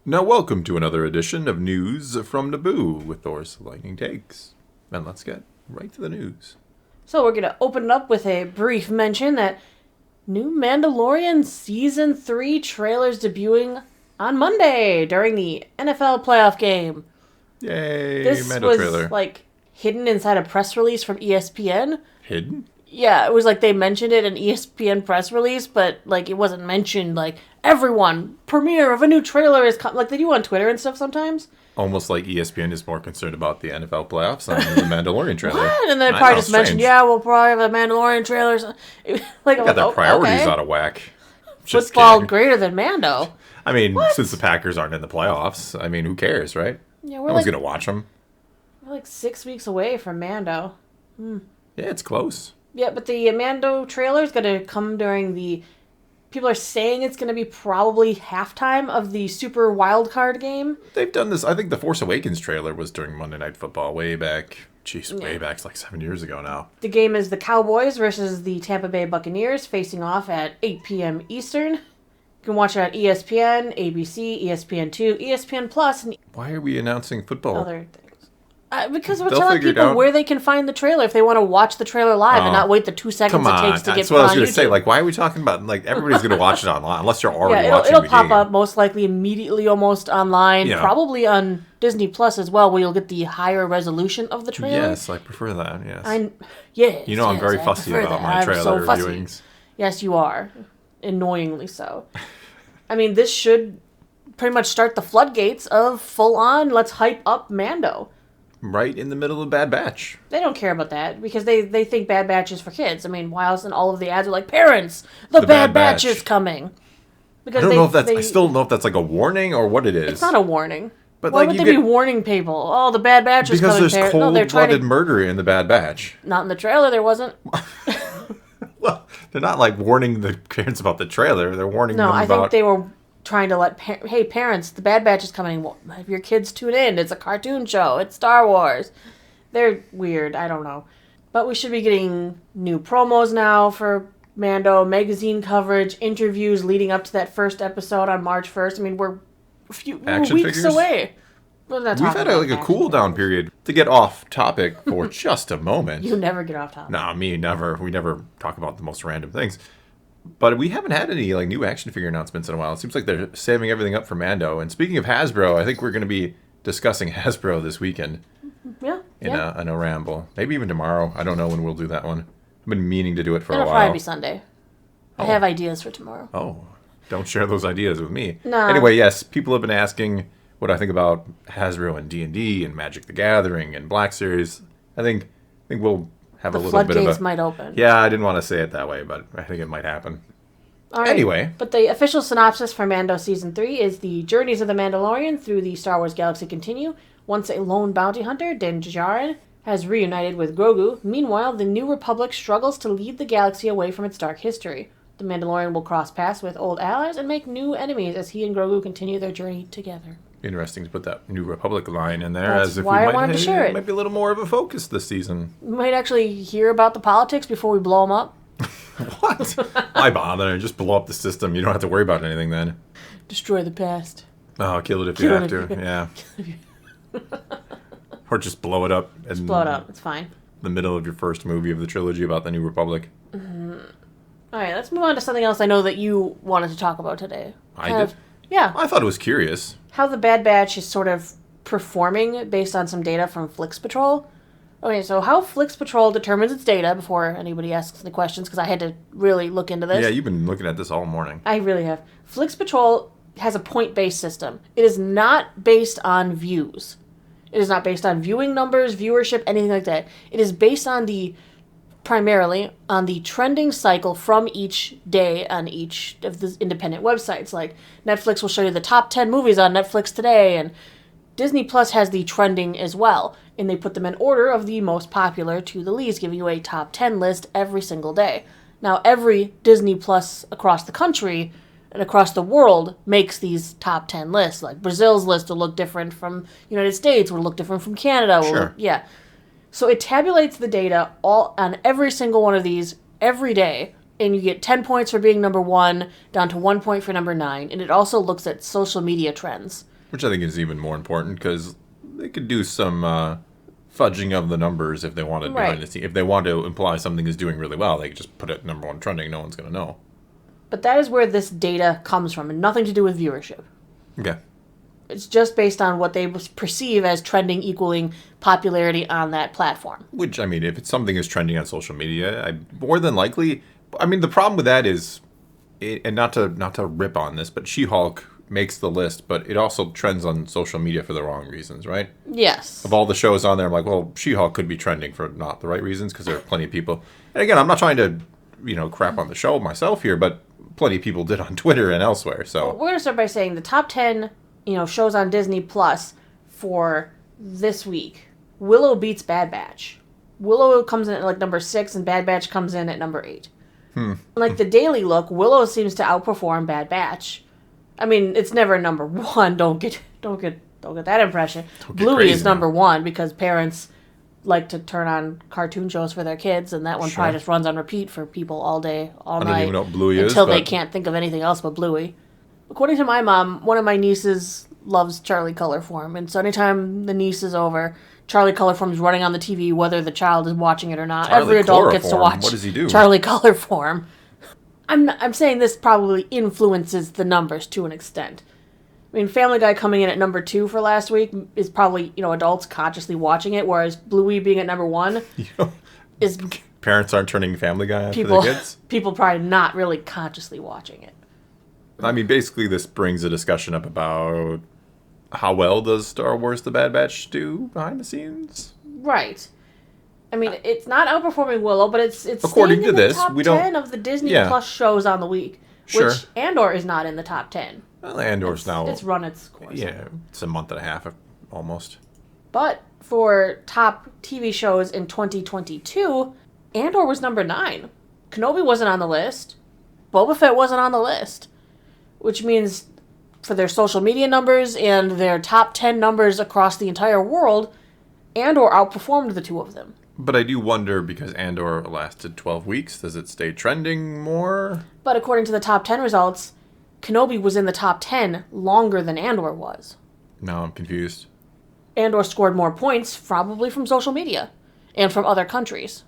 Now, welcome to another edition of News from Naboo with Thor's Lightning Takes. And let's get right to the news. So we're going to open it up with a brief mention that new Mandalorian Season 3 trailers debuting on Monday during the NFL playoff game. Yay, This Mando was, trailer. hidden inside a press release from ESPN. Hidden? Yeah, it was they mentioned it in ESPN press release, but, it wasn't mentioned, everyone, premiere of a new trailer is coming. Like they do on Twitter and stuff sometimes. Almost like ESPN is more concerned about the NFL playoffs than the Mandalorian trailer. What? And then they probably just mentioned, we'll probably have a Mandalorian trailer. Got their priorities out of whack. Just Football kidding. greater than Mando. I mean, since the Packers aren't in the playoffs, who cares, right? Yeah, no one's going to watch them. We're 6 weeks away from Mando. Yeah, it's close. Yeah, but the Mando trailer is going to come during the... People are saying it's going to be probably halftime of the Super Wildcard game. They've done this. I think the Force Awakens trailer was during Monday Night Football way back. Way back. It's 7 years ago now. The game is the Cowboys versus the Tampa Bay Buccaneers facing off at 8 p.m. Eastern. You can watch it on ESPN, ABC, ESPN2, ESPN Plus, and why are we announcing football? other things. Because we're They'll telling figure it people out. where they can find the trailer if they want to watch the trailer live and not wait the 2 seconds Come on. it takes to get That's put what I was on going to say. YouTube. Why are we talking about, everybody's going to watch it online, unless you're already Yeah, watching it'll the pop game. up most likely immediately almost online, Yeah. probably on Disney Plus as well, where you'll get the higher resolution of the trailer. Yes, I prefer that, yes. Yes. You know I'm very I fussy prefer about that. my I'm trailer so fussy. viewings. Yes, you are. Annoyingly so. This should pretty much start the floodgates of full-on, let's hype up Mando. Right in the middle of Bad Batch. They don't care about that because they think Bad Batch is for kids. Why else in all of the ads are like, parents, the Bad Batch is coming. Because I don't know if that's, I still don't know if that's a warning or what it is. It's not a warning. But why would they be warning people? Oh, the Bad Batch is coming. Because there's No, they're trying cold-blooded to... murder in the Bad Batch. Not in the trailer, there wasn't. Well, they're not warning the parents about the trailer. They're warning them about... No, I think they were trying to let... hey, parents, the Bad Batch is coming. Have your kids tune in. It's a cartoon show. It's Star Wars. They're weird. I don't know. But we should be getting new promos now for Mando, magazine coverage, interviews leading up to that first episode on March 1st. We're Action weeks figures? away. We've had a cool down period. To get off topic for just a moment. You never get off topic. No, me never. We never talk about the most random things. But we haven't had any new action figure announcements in a while. It seems like they're saving everything up for Mando. And speaking of Hasbro, I think we're going to be discussing Hasbro this weekend. Yeah. In a ramble. Maybe even tomorrow. I don't know when we'll do that one. I've been meaning to do it for It'll a while. probably be Sunday. I have ideas for tomorrow. Oh, don't share those ideas with me. No. Anyway, yes, people have been asking what I think about Hasbro and D&D and Magic the Gathering and Black Series. I think we'll have a little bit of a... floodgates might open. Yeah, I didn't want to say it that way, but I think it might happen. All right. Anyway. But the official synopsis for Mando Season 3 is the journeys of the Mandalorian through the Star Wars galaxy continue. Once a lone bounty hunter, Din Djarin, has reunited with Grogu. Meanwhile, the New Republic struggles to lead the galaxy away from its dark history. The Mandalorian will cross paths with old allies and make new enemies as he and Grogu continue their journey together. Interesting to put that New Republic line in there. That's as if why we I wanted to share it. Might be a little more of a focus this season. We might actually hear about the politics before we blow them up. What? Why bother? Just blow up the system. You don't have to worry about anything then. Destroy the past. Oh, kill it if you have to. Yeah. Or just blow it up. Just blow it up. It's fine. The middle of your first movie of the trilogy about the New Republic. Mm-hmm. All right, let's move on to something else I know that you wanted to talk about today. I did? Yeah. I thought it was curious. How the Bad Batch is sort of performing based on some data from Flix Patrol. Okay, so how Flix Patrol determines its data, before anybody asks any questions, because I had to really look into this. Yeah, you've been looking at this all morning. I really have. Flix Patrol has a point-based system. It is not based on views. It is not based on viewing numbers, viewership, anything like that. It is based on primarily on the trending cycle from each day on each of the independent websites. Like Netflix will show you the top 10 movies on Netflix today, and Disney Plus has the trending as well, and they put them in order of the most popular to the least, giving you a top 10 list every single day. Now, every Disney Plus across the country and across the world makes these top 10 lists. Like Brazil's list will look different from United States, will look different from Canada. Sure. Yeah. So it tabulates the data all on every single one of these every day, and you get 10 points for being number 1, down to 1 point for number 9, and it also looks at social media trends. Which I think is even more important because they could do some fudging of the numbers if they wanted behind the scene. If they want to imply something is doing really well, they could just put it number one trending. No one's going to know. But that is where this data comes from, and nothing to do with viewership. Okay. It's just based on what they perceive as trending equaling popularity on that platform. Which, I mean, if it's something is trending on social media, more than likely... I mean, the problem with that is, and not to rip on this, but She-Hulk makes the list, but it also trends on social media for the wrong reasons, right? Yes. Of all the shows on there, I'm like, well, She-Hulk could be trending for not the right reasons because there are plenty of people. And again, I'm not trying to, crap on the show myself here, but plenty of people did on Twitter and elsewhere. So we're going to start by saying the top 10, shows on Disney Plus for this week. Willow beats Bad Batch. Willow comes in at number 6 and Bad Batch comes in at number 8. Like the daily look, Willow seems to outperform Bad Batch. I mean, it's never number 1. Don't get that impression. Bluey is number 1 because parents like to turn on cartoon shows for their kids, and that one probably just runs on repeat for people all day, all night. I don't even know what Bluey is. Until they can't think of anything else but Bluey. According to my mom, one of my nieces loves Charlie Colorform, and so anytime the niece is over, Charlie Colorform is running on the TV, whether the child is watching it or not. Every adult gets to watch what does he do? Charlie Colorform. I'm saying this probably influences the numbers to an extent. I mean, Family Guy coming in at number 2 for last week is probably, adults consciously watching it, whereas Bluey being at number 1 is... Parents aren't turning Family Guy on for their kids? People probably not really consciously watching it. I mean, basically this brings a discussion up about how well does Star Wars The Bad Batch do behind the scenes? Right. I mean, it's not outperforming Willow, but it's according to this, top 10 of the Disney Plus shows on the week, which Andor is not in the top 10. Well, Andor's now... It's run its course. Yeah, it's a month and a half, almost. But for top TV shows in 2022, Andor was number 9. Kenobi wasn't on the list. Boba Fett wasn't on the list. Which means for their social media numbers and their top 10 numbers across the entire world, Andor outperformed the two of them. But I do wonder, because Andor lasted 12 weeks, does it stay trending more? But according to the top 10 results, Kenobi was in the top 10 longer than Andor was. Now I'm confused. Andor scored more points, probably from social media and from other countries.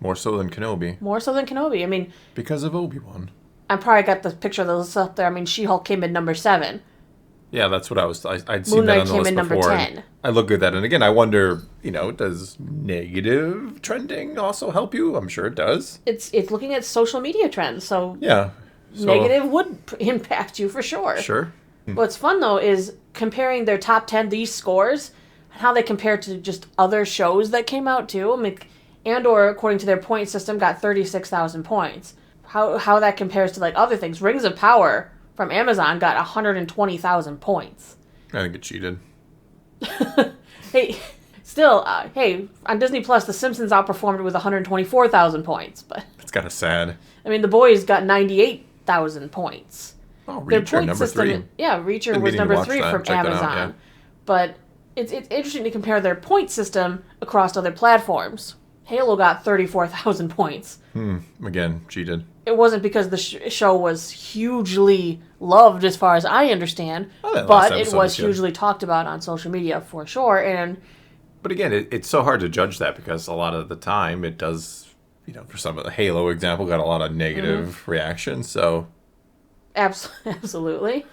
More so than Kenobi. More so than Kenobi. I mean... Because of Obi-Wan. I probably got the picture of the list up there. I mean, She-Hulk came in number 7. Yeah, that's what I'd seen that on the list before. Number 10. I look at that, and again, I wonder, does negative trending also help you? I'm sure it does. It's looking at social media trends, so... Yeah. Negative would impact you for sure. Sure. What's fun, though, is comparing their top 10, these scores, and how they compare to just other shows that came out, too. I mean, Andor, according to their point system, got 36,000 points. How that compares to, other things. Rings of Power from Amazon got 120,000 points. I think it cheated. Hey, still, on Disney Plus, The Simpsons outperformed with 124,000 points. But it's kind of sad. I mean, The Boys got 98,000 points. Oh, Reacher, number 3. Yeah, Reacher was number 3 from Amazon. But it's interesting to compare their point system across other platforms. Halo got 34,000 points. Again, cheated. It wasn't because the show was hugely loved, as far as I understand, but it was hugely talked about on social media for sure. But again, it's so hard to judge that because a lot of the time it does, for some of the Halo example, got a lot of negative reactions. So, absolutely.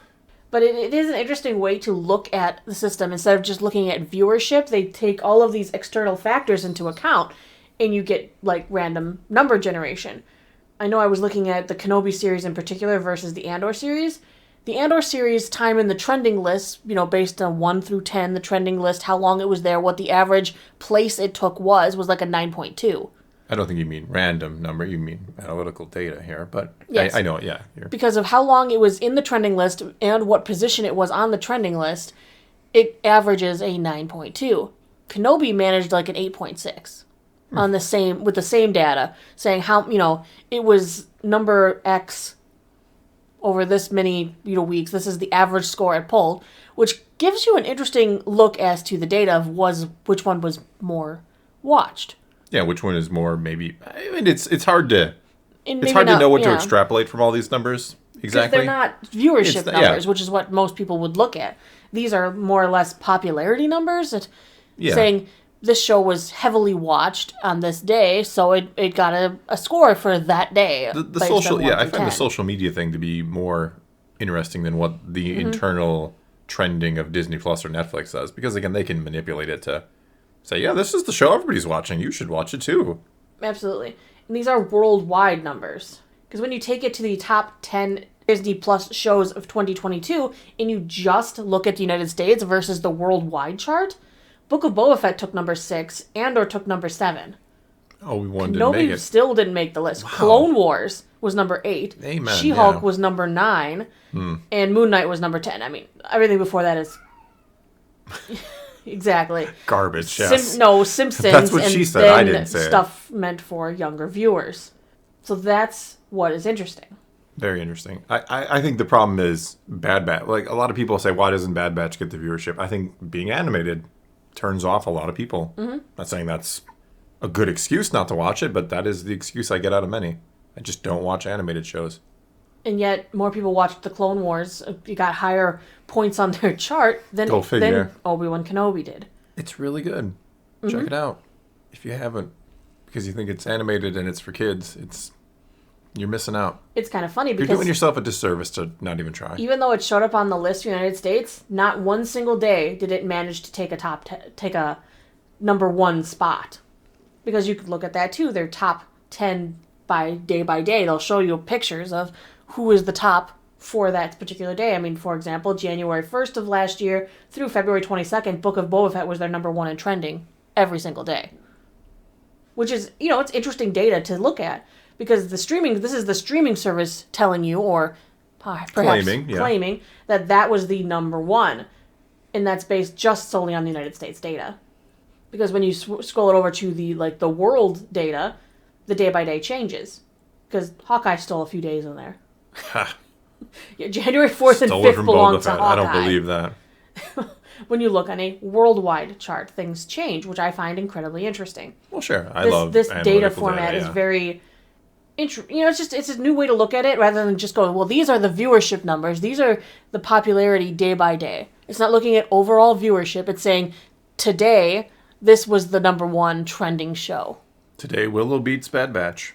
But it is an interesting way to look at the system. Instead of just looking at viewership, they take all of these external factors into account, and you get random number generation. I know I was looking at the Kenobi series in particular versus the Andor series. The Andor series time in the trending list, based on 1 through 10, the trending list, how long it was there, what the average place it took was a 9.2. I don't think you mean random number, you mean analytical data here, but yes. I know it, yeah. Because of how long it was in the trending list and what position it was on the trending list, it averages a 9.2. Kenobi managed an 8.6. On with the same data, saying how, it was number X over this many, weeks. This is the average score it pulled, which gives you an interesting look as to the data of which one was more watched. Yeah, which one is more maybe. I mean, it's hard to to know what to extrapolate from all these numbers. exactly. They're not viewership yeah. numbers, which is what most people would look at. These are more or less popularity numbers that saying this show was heavily watched on this day, so it got a score for that day. The social, I find the social media thing to be more interesting than what the internal trending of Disney Plus or Netflix does, because again, they can manipulate it to say, yeah, this is the show everybody's watching. You should watch it too. Absolutely. And these are worldwide numbers. Because when you take it to the top 10 Disney Plus shows of 2022, and you just look at the United States versus the worldwide chart, Book of Boba Fett took number 6, Andor took number 7. Obi-Wan didn't make Kenobi it. still didn't make the list. Wow. Clone Wars was number 8. Amen, She-Hulk was number 9. And Moon Knight was number 10. I mean, everything before that is... exactly. Garbage, yes. Simpsons. That's what she said. I didn't say stuff meant for younger viewers. So that's what is interesting. Very interesting. I think the problem is Bad Batch. Like, a lot of people say, why doesn't Bad Batch get the viewership? I think being animated turns off a lot of people. Not saying that's a good excuse not to watch it, but that is the excuse I get out of many. I just don't watch animated shows. And yet, more people watched the Clone Wars. You got higher points on their chart than Obi-Wan Kenobi did. It's really good. Check it out. If you haven't, because you think it's animated and it's for kids, you're missing out. It's kind of funny because... You're doing yourself a disservice to not even try. Even though it showed up on the list for the United States, not one single day did it manage to take a number 1 spot. Because you could look at that too. Their top 10 by day. They'll show you pictures of who is the top for that particular day. I mean, for example, January 1st of last year through February 22nd, Book of Boba Fett was their number 1 in trending every single day. Which is, it's interesting data to look at. Because this is the streaming service telling you, or perhaps claiming that was the number 1. And that's based just solely on the United States data. Because when you scroll it over to the world data, the day-by-day changes. Because Hawkeye stole a few days in there. Yeah, January 4th and 5th belong to Hawkeye. I don't believe that. When you look on a worldwide chart, things change, which I find incredibly interesting. Well, sure. I love this data format is very... it's a new way to look at it rather than just going, well, these are the viewership numbers. These are the popularity day by day. It's not looking at overall viewership. It's saying, today, this was the number 1 trending show. Today, Willow beats Bad Batch.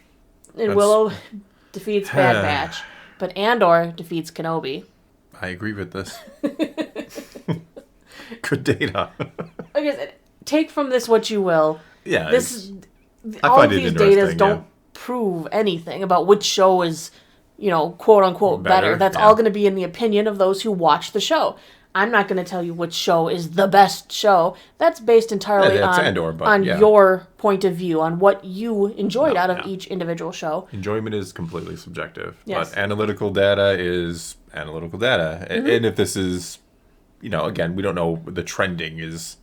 And Willow defeats Bad Batch. But Andor defeats Kenobi. I agree with this. Good data. I guess, take from this what you will. Yeah. All of these data don't prove anything about which show is, quote unquote better. That's all going to be in the opinion of those who watch the show. I'm not going to tell you which show is the best show. That's based entirely on Andor, your point of view, on what you enjoyed out of each individual show. Enjoyment is completely subjective. Yes. But analytical data is analytical data. And if this is, again, we don't know the trending is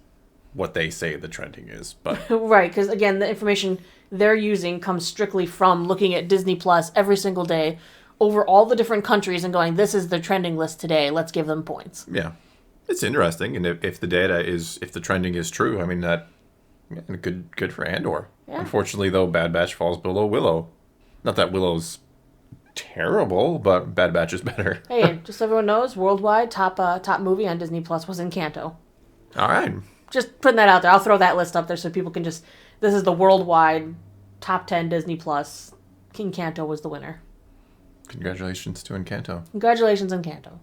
what they say the trending is. But right, because again, the information they're using comes strictly from looking at Disney Plus every single day over all the different countries and going, this is the trending list today, let's give them points. Yeah. It's interesting, and if the trending is true, I mean, that good for Andor. Yeah. Unfortunately, though, Bad Batch falls below Willow. Not that Willow's terrible, but Bad Batch is better. Hey, just so everyone knows, worldwide top movie on Disney Plus was Encanto. All right. Just putting that out there. I'll throw that list up there so people can this is the worldwide top 10 Disney Plus. Encanto was the winner. Congratulations to Encanto. Congratulations, Encanto.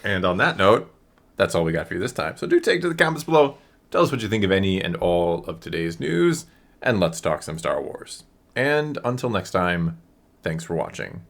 And on that note, that's all we got for you this time. So do take to the comments below. Tell us what you think of any and all of today's news, and let's talk some Star Wars. And until next time, thanks for watching.